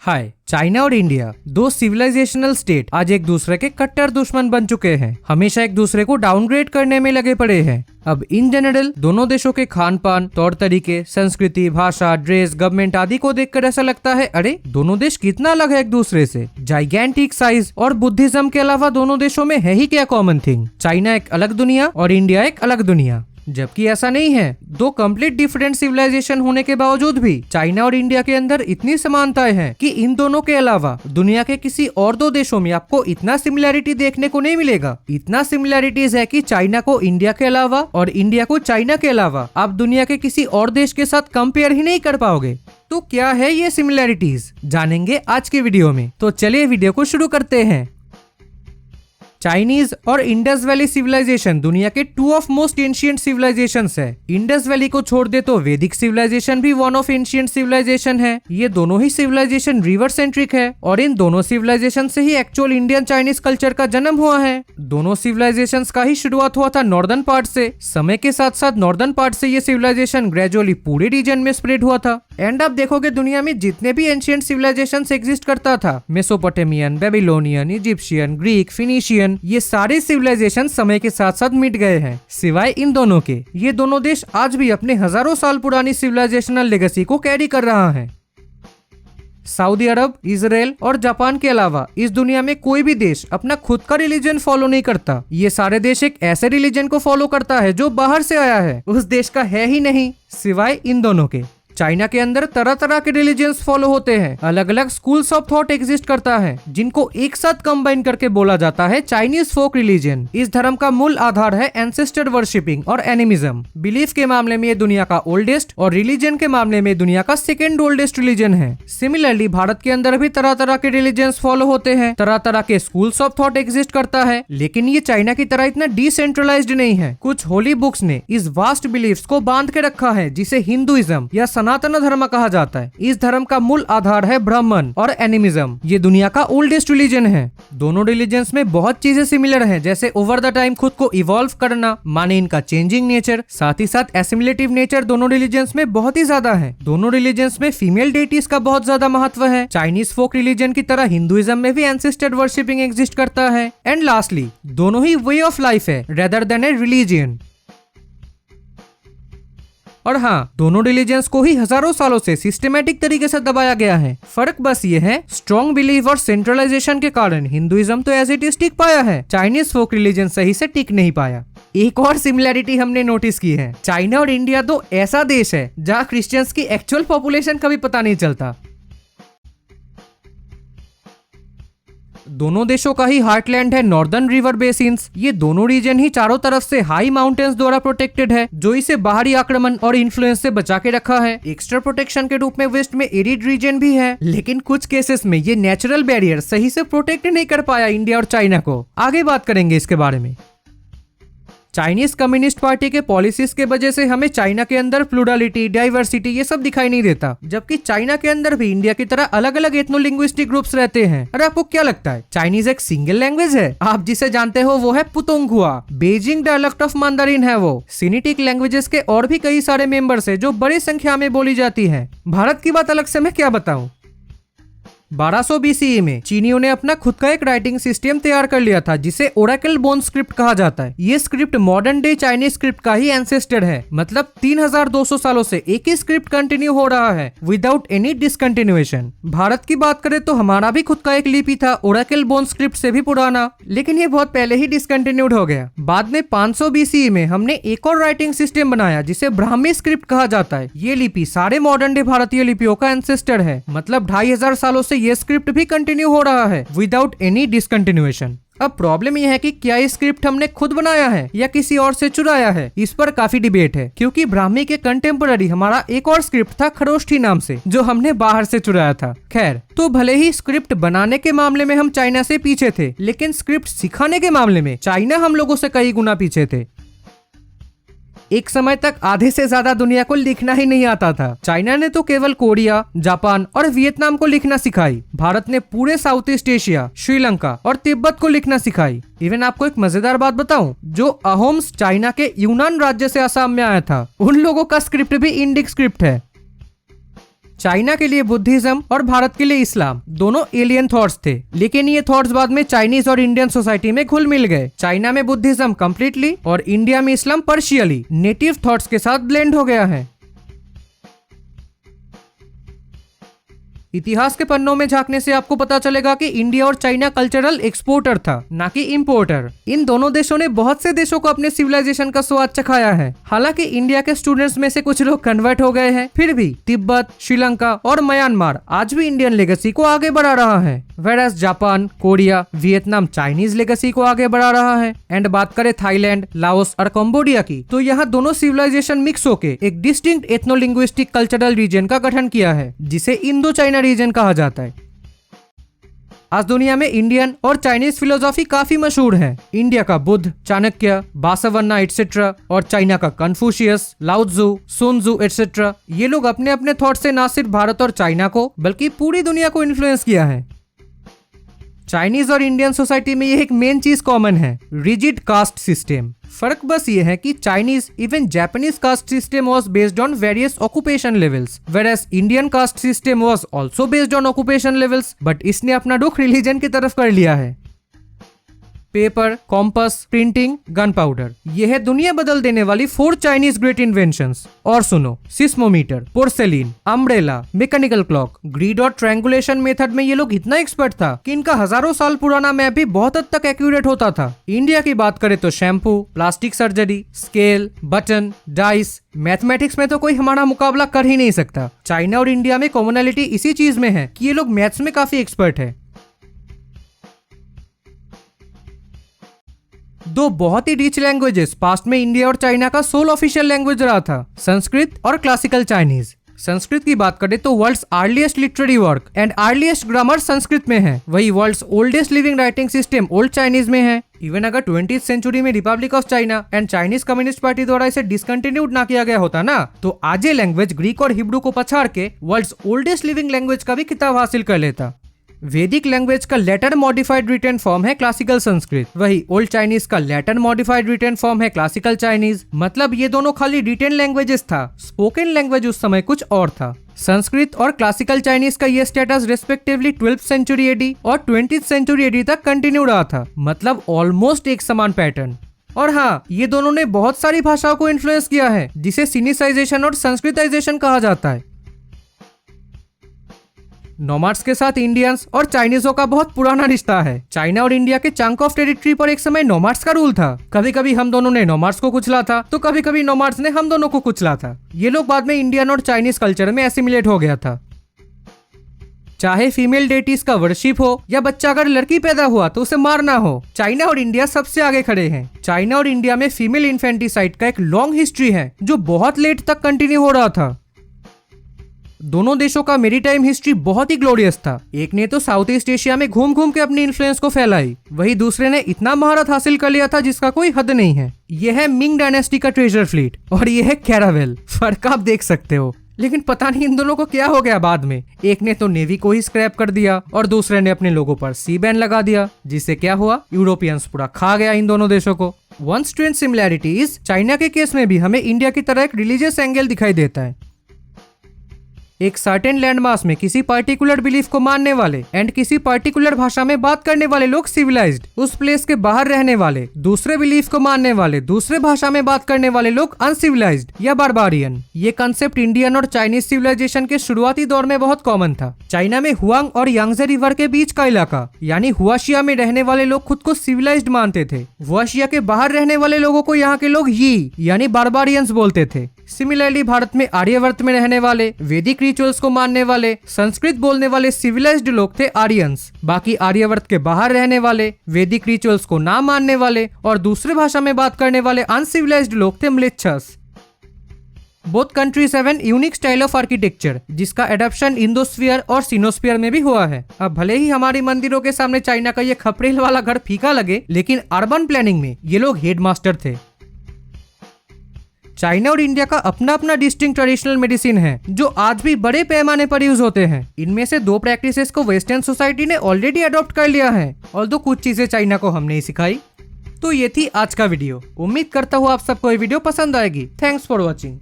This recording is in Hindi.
हाय, चाइना और इंडिया दो सिविलाइजेशनल स्टेट आज एक दूसरे के कट्टर दुश्मन बन चुके हैं। हमेशा एक दूसरे को डाउनग्रेड करने में लगे पड़े हैं। अब इन जनरल दोनों देशों के खान पान, तौर तरीके, संस्कृति, भाषा, ड्रेस, गवर्नमेंट आदि को देखकर ऐसा लगता है अरे दोनों देश कितना अलग है एक दूसरे से। जाइगेंटिक साइज और बुद्धिज्म के अलावा दोनों देशों में है ही क्या कॉमन थिंग। चाइना एक अलग दुनिया और इंडिया एक अलग दुनिया, जबकि ऐसा नहीं है। दो कंप्लीट डिफरेंट सिविलाइजेशन होने के बावजूद भी चाइना और इंडिया के अंदर इतनी समानताएं हैं कि इन दोनों के अलावा दुनिया के किसी और दो देशों में आपको इतना सिमिलैरिटी देखने को नहीं मिलेगा। इतना सिमिलैरिटीज है कि चाइना को इंडिया के अलावा और इंडिया को चाइना के अलावा आप दुनिया के किसी और देश के साथ कंपेयर ही नहीं कर पाओगे। तो क्या है ये सिमिलैरिटीज, जानेंगे आज के वीडियो में। तो चलिए वीडियो को शुरू करते हैं। चाइनीज और इंडस वैली सिविलाइजेशन दुनिया के two of most ancient civilizations है। इंडस वैली को छोड़ दे तो वैदिक सिविलाइजेशन भी वन ऑफ एंशिएंट सिविलाइजेशन है। ये दोनों ही सिविलाइजेशन रिवर सेंट्रिक है और इन दोनों सिविलाइजेशन से ही एक्चुअल इंडियन चाइनीज कल्चर का जन्म हुआ है। दोनों सिविलाइजेशंस का ही शुरुआत हुआ था नॉर्दर्न पार्ट से। समय के साथ साथ नॉर्दर्न पार्ट से ये सिविलाइजेशन ग्रेजुअली पूरे रीजन में स्प्रेड हुआ था। एंड आप देखोगे दुनिया में जितने भी एंशिएंट सिविलाइजेशंस एग्जिस्ट करता था, Mesopotamian, Babylonian, Egyptian, Greek, Phoenician, ये सारे सिविलाइजेशन समय के साथ साथ मिट गए हैं, सिवाय इन दोनों के। ये दोनों देश आज भी अपने हजारों साल पुरानी सिविलाइजेशनल लेगेसी को कैरी कर रहा है। सऊदी अरब, इजराइल और जापान के अलावा इस दुनिया में कोई भी देश अपना खुद का रिलीजन फॉलो नहीं करता। ये सारे देश एक ऐसे रिलीजन को फॉलो करता है जो बाहर से आया है, उस देश का है ही नहीं, सिवाय इन दोनों के। चाइना के अंदर तरह तरह के रिलीजन्स फॉलो होते हैं। अलग अलग स्कूल्स ऑफ थॉट एग्जिस्ट करता है जिनको एक साथ कंबाइन करके बोला जाता है चाइनीज फोक रिलीजन। इस धर्म का मूल आधार है एंसेस्टर वर्शिपिंग और एनिमिज्म। बिलीफ के मामले में ये दुनिया का ओल्डेस्ट और रिलीजन के मामले में दुनिया का सेकेंड ओल्डेस्ट रिलीजन है। सिमिलरली भारत के अंदर भी तरह तरह के रिलीजन्स फॉलो होते हैं, तरह तरह के स्कूल्स ऑफ थॉट एग्जिस्ट करता है, लेकिन ये चाइना की तरह इतना डिसेंट्रलाइज्ड नहीं है। कुछ होली बुक्स ने इस वास्ट बिलीफ्स को बांध के रखा है जिसे हिंदुइज्म या सनातन धर्म कहा जाता है। इस धर्म का मूल आधार है ब्राह्मण और एनिमिज्म। ये दुनिया का ओल्डेस्ट रिलीजन है। दोनों रिलीजन्स में बहुत चीजें सिमिलर हैं, जैसे ओवर द टाइम खुद को इवॉल्व करना, माने इनका चेंजिंग नेचर, साथ ही साथ एसिमिलेटिव नेचर दोनों रिलीजन्स में बहुत ही ज्यादा है। दोनों रिलीजन्स में फीमेल डेटीज का बहुत ज्यादा महत्व है। चाइनीज फोक रिलीजन की तरह हिंदुइज्म में भी एंसेस्टर वर्शिपिंग एग्जिस्ट करता है। एंड लास्टली दोनों ही वे ऑफ लाइफ है रेदर देन ए रिलीजन। और हाँ, दोनों रिलीजन्स को ही हजारों सालों से सिस्टमैटिक तरीके से दबाया गया है। फर्क बस ये है, स्ट्रॉन्ग बिलीफ और सेंट्रलाइजेशन के कारण हिंदुइज्म तो एज इट इज टिक पाया है, चाइनीज फोक रिलीजन सही से टिक नहीं पाया। एक और सिमिलैरिटी हमने नोटिस की है, चाइना और इंडिया दो ऐसा देश है जहाँ क्रिश्चियंस की एक्चुअल पॉपुलेशन का भी पता नहीं चलता। दोनों देशों का ही हार्टलैंड है नॉर्दर्न रिवर बेसिन्स। ये दोनों रीजन ही चारों तरफ से हाई माउंटेन्स द्वारा प्रोटेक्टेड है, जो इसे बाहरी आक्रमण और इन्फ्लुएंस से बचा के रखा है। एक्स्ट्रा प्रोटेक्शन के रूप में वेस्ट में एरिड रीजन भी है, लेकिन कुछ केसेस में ये नेचुरल बैरियर सही से प्रोटेक्ट नहीं कर पाया इंडिया और चाइना को। आगे बात करेंगे इसके बारे में। चाइनीज कम्युनिस्ट पार्टी के पॉलिसीज के वजह से हमें चाइना के अंदर प्लूरलिटी, डाइवर्सिटी ये सब दिखाई नहीं देता, जबकि चाइना के अंदर भी इंडिया की तरह अलग अलग एथनोलिंग्विस्टिक ग्रुप्स रहते हैं। अरे आपको क्या लगता है चाइनीज एक सिंगल लैंग्वेज है? आप जिसे जानते हो वो है पुतोंगहुआ। बेजिंग डायलेक्ट ऑफ मंदारिन है वो। सिनेटिक लैंग्वेजेस के और भी कई सारे मेंबर्स है जो बड़ी संख्या में बोली जाती है। भारत की बात अलग से मैं क्या बताऊं। 1200 BCE में चीनियों ने अपना खुद का एक राइटिंग सिस्टम तैयार कर लिया था जिसे ओरेकल बोन स्क्रिप्ट कहा जाता है। ये script modern day Chinese script का ही एंसेस्टर है, मतलब 3200 सालों से एक ही स्क्रिप्ट कंटिन्यू हो रहा है विदाउट एनी डिसकंटिन्यूएशन। भारत की बात करें तो हमारा भी खुद का एक लिपि था ओरेकल बोन स्क्रिप्ट से भी पुराना, लेकिन ये बहुत पहले ही डिसकंटिन्यूड हो गया। बाद में 500 BCE में हमने एक और राइटिंग सिस्टम बनाया जिसे ब्राह्मी स्क्रिप्ट कहा जाता है। ये लिपि सारे मॉडर्न डे भारतीय लिपियों का एंसेस्टर है, मतलब 2500 सालों से ये स्क्रिप्ट भी कंटिन्यू हो रहा है विदाउट एनी डिसकंटिन्यूएशन। अब प्रॉब्लम यह है कि क्या ये स्क्रिप्ट हमने खुद बनाया है या किसी और से चुराया है, इस पर काफी डिबेट है, क्योंकि ब्राह्मी के कंटेम्पररी हमारा एक और स्क्रिप्ट था खरोष्ठी नाम से, जो हमने बाहर से चुराया था। खैर, तो भले ही स्क्रिप्ट बनाने के मामले में हम चाइना से पीछे थे, लेकिन स्क्रिप्ट सिखाने के मामले में चाइना हम लोगों से कई गुना पीछे थे। एक समय तक आधे से ज्यादा दुनिया को लिखना ही नहीं आता था। चाइना ने तो केवल कोरिया, जापान और वियतनाम को लिखना सिखाई। भारत ने पूरे साउथ ईस्ट एशिया, श्रीलंका और तिब्बत को लिखना सिखाई। इवन आपको एक मजेदार बात बताऊं, जो अहोम्स चाइना के यूनान राज्य से असम में आया था, उन लोगों का स्क्रिप्ट भी इंडिक स्क्रिप्ट है। चाइना के लिए बुद्धिज्म और भारत के लिए इस्लाम दोनों एलियन थॉट्स थे, लेकिन ये थॉट्स बाद में चाइनीज और इंडियन सोसाइटी में घुल मिल गए। चाइना में बुद्धिज्म कम्प्लीटली और इंडिया में इस्लाम पार्शियली नेटिव थॉट्स के साथ ब्लेंड हो गया है। इतिहास के पन्नों में झांकने से आपको पता चलेगा कि इंडिया और चाइना कल्चरल एक्सपोर्टर था, ना कि इंपोर्टर। इन दोनों देशों ने बहुत से देशों को अपने सिविलाइजेशन का स्वाद चखाया है। हालांकि इंडिया के स्टूडेंट्स में से कुछ लोग कन्वर्ट हो गए हैं, फिर भी तिब्बत, श्रीलंका और म्यांमार आज भी इंडियन लेगेसी को आगे बढ़ा रहा है। Whereas Japan, Korea, Vietnam Chinese legacy को आगे बढ़ा रहा है। एंड बात करें थाईलैंड, लाओस और कंबोडिया की, तो यहाँ दोनों सिविलाइजेशन मिक्स होके एक डिस्टिंक्ट एथनोलिंग्विस्टिक कल्चरल रीजन का गठन किया है, जिसे इंडो चाइना रीजन कहा जाता है। आज दुनिया में इंडियन और चाइनीज फिलोसॉफी काफी मशहूर है। इंडिया का बुद्ध, चाणक्य, बासवन्ना एटसेट्रा और चाइना का कन्फ्यूशियस, लाओ त्जू, sun tzu एटसेट्रा। ये लोग अपने अपने थॉट से ना सिर्फ भारत और चाइना को बल्कि पूरी दुनिया को इन्फ्लुएंस किया है। चाइनीज और इंडियन सोसाइटी में ये एक मेन चीज कॉमन है, रिजिड कास्ट सिस्टम। फर्क बस ये है कि Chinese even Japanese caste system was based on various occupation levels, whereas Indian caste system was also based on occupation levels, but इसने अपना रुख रिलीजन की तरफ कर लिया है। Paper, compass, printing, gun powder, यह है दुनिया बदल देने वाली 4 चाइनीज ग्रेट इन्वेंशंस। और सुनो, seismometer, पोर्सेलिन, umbrella, mechanical clock, grid और ट्रायंगुलेशन मेथड में ये लोग इतना एक्सपर्ट था कि इनका हजारों साल पुराना मैप भी बहुत हद तक एक्यूरेट होता था। इंडिया की बात करें तो shampoo, plastic surgery, scale, button, dice, mathematics में तो कोई हमारा मुकाबला कर ही नहीं सकता। चाइना और इंडिया में कॉमनैलिटी इसी चीज में है कि ये लोग मैथ्स में काफी एक्सपर्ट है। दो बहुत ही रिच लैंग्वेजेस पास्ट में इंडिया और चाइना का सोल ऑफिशियल लैंग्वेज रहा था, संस्कृत और क्लासिकल चाइनीज। संस्कृत की बात करें तो world's earliest literary work and earliest grammar Sanskrit में है। वही world's oldest living writing system old Chinese में है। इवन अगर 20th सेंचुरी में republic of China and Chinese communist party द्वारा इसे डिसकंटिन्यूड ना किया गया होता ना, तो आज ये लैंग्वेज ग्रीक और हिब्रू को पछाड़ के वर्ल्ड्स ओल्डेस्ट लिविंग लैंग्वेज का भी खिताब हासिल कर लेता। वैदिक लैंग्वेज का लेटर मॉडिफाइड रिटन फॉर्म है क्लासिकल संस्कृत, वही ओल्ड चाइनीज का लेटर मॉडिफाइड रिटन फॉर्म है क्लासिकल चाइनीज। मतलब ये दोनों खाली रिटन लैंग्वेजेस था, स्पोकन लैंग्वेज उस समय कुछ और था। संस्कृत और क्लासिकल चाइनीज का ये status respectively 12th century AD और 20th सेंचुरी एडी तक कंटिन्यू रहा था, मतलब ऑलमोस्ट एक समान पैटर्न। और हाँ, ये दोनों ने बहुत सारी भाषाओं को इन्फ्लुएंस किया है, जिसे सिनिसाइजेशन और संस्कृताइजेशन कहा जाता है। नोमाड्स के साथ इंडियंस और चाइनीजों का बहुत पुराना रिश्ता है। चाइना और इंडिया के चंक ऑफ टेरिटरी पर एक समय नोमाड्स का रूल था। कभी कभी हम दोनों ने नोमाड्स को कुचला था, तो कभी कभी नोमाड्स ने हम दोनों को कुचला था। ये लोग बाद में इंडियन और चाइनीज कल्चर में एसिमिलेट हो गया था। चाहे फीमेल डेटीज का वर्शिप हो या बच्चा अगर लड़की पैदा हुआ तो उसे मारना हो, चाइना और इंडिया सबसे आगे खड़े हैं। चाइना और इंडिया में फीमेल इन्फेंटिसाइड का एक लॉन्ग हिस्ट्री है जो बहुत लेट तक कंटिन्यू हो रहा था। दोनों देशों का मेरीटाइम हिस्ट्री बहुत ही ग्लोरियस था। एक ने तो साउथ ईस्ट एशिया में घूम घूम के अपनी इन्फ्लुएंस को फैलाई, वही दूसरे ने इतना महारत हासिल कर लिया था जिसका कोई हद नहीं है। यह है मिंग डायनेस्टी का ट्रेजर फ्लीट और यह है कैरावेल। फर्क आप देख सकते हो, लेकिन पता नहीं इन दोनों को क्या हो गया बाद में। एक ने तो नेवी को ही स्क्रैप कर दिया और दूसरे ने अपने लोगों पर सी बैन लगा दिया, जिससे क्या हुआ, यूरोपियंस पूरा खा गया इन दोनों देशों को। वन स्ट्रेंथ सिमिलैरिटीज, चाइना के केस में भी हमें इंडिया की तरह एक रिलीजियस एंगल दिखाई देता है। एक सर्टेन लैंडमास में किसी पर्टिकुलर बिलीफ को मानने वाले एंड किसी पर्टिकुलर भाषा में बात करने वाले लोग सिविलाइज्ड, उस प्लेस के बाहर रहने वाले दूसरे बिलीफ को मानने वाले दूसरे भाषा में बात करने वाले लोग अनसिविलाइज्ड या बारबारियन। ये कंसेप्ट इंडियन और चाइनीज सिविलाइजेशन के शुरुआती दौर में बहुत कॉमन था। चाइना में हुआंग और यांगजे रिवर के बीच का इलाका यानी हुआशिया में रहने वाले लोग खुद को सिविलाइज्ड मानते थे। हुआशिया के बाहर रहने वाले लोगों को यहाँ के लोग यी यानी बारबारियंस बोलते थे। सिमिलरली भारत में आर्यवर्त में रहने वाले, वैदिक रिचुअल्स को मानने वाले, संस्कृत बोलने वाले सिविलाइज्ड लोग थे आर्यंस। बाकी आर्यवर्त के बाहर रहने वाले, वैदिक रिचुअल्स को ना मानने वाले और दूसरे भाषा में बात करने वाले अनसिविलाइज्ड लोग थे म्लेच्छस। Both countries have an unique style of architecture, जिसका एडॉप्शन इंडोस्फीयर और सिनोस्फीयर में भी हुआ है। अब भले ही हमारी मंदिरों के सामने चाइना का ये खपरेल वाला घर फीका लगे, लेकिन अर्बन प्लानिंग में ये लोग हेडमास्टर थे। चाइना और इंडिया का अपना अपना डिस्टिंक्ट ट्रेडिशनल मेडिसिन है जो आज भी बड़े पैमाने पर यूज होते हैं। इनमें से 2 प्रैक्टिसेस को वेस्टर्न सोसाइटी ने ऑलरेडी अडॉप्ट कर लिया है, ऑल्दो कुछ चीजें चाइना को हमने ही सिखाई। तो ये थी आज का वीडियो। उम्मीद करता हूँ आप सबको ये वीडियो पसंद आएगी। Thanks for watching.